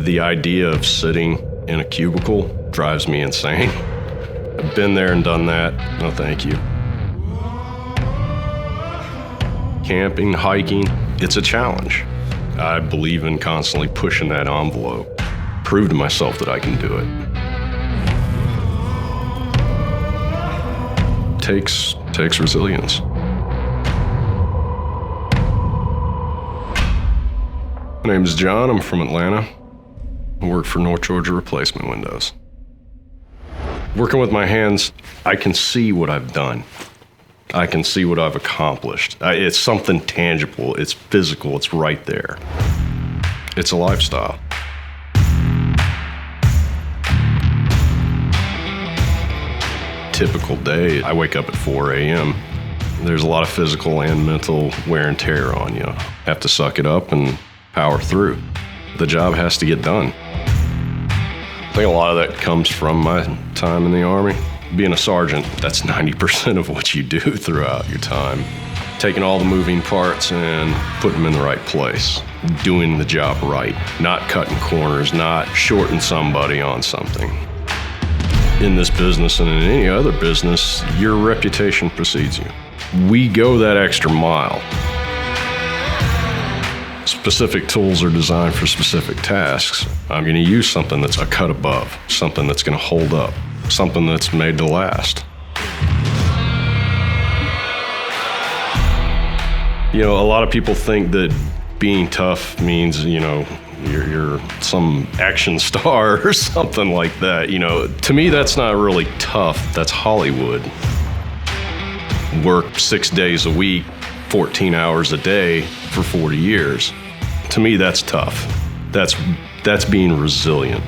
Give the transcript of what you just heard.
The idea of sitting in a cubicle drives me insane. I've been there and done that. No, thank you. Camping, hiking, it's a challenge. I believe in constantly pushing that envelope. Prove to myself that I can do it. Takes resilience. My name is John. I'm from Atlanta. I work for North Georgia Replacement Windows. Working with my hands, I can see what I've done. I can see what I've accomplished. It's something tangible. It's physical. It's right there. It's a lifestyle. Typical day, I wake up at 4 a.m. There's a lot of physical and mental wear and tear on you. Have to suck it up and power through. The job has to get done. I think a lot of that comes from my time in the Army. Being a sergeant, that's 90% of what you do throughout your time. Taking all the moving parts and putting them in the right place. Doing the job right. Not cutting corners, not shorting somebody on something. In this business and in any other business, your reputation precedes you. We go that extra mile. Specific tools are designed for specific tasks. I'm going to use something that's a cut above, something that's going to hold up, something that's made to last. You know, a lot of people think that being tough means, you know, you're some action star or something like that. You know, to me, that's not really tough. That's Hollywood. Work 6 days a week, 14 hours a day for 40 years. To me, that's tough. That's being resilient.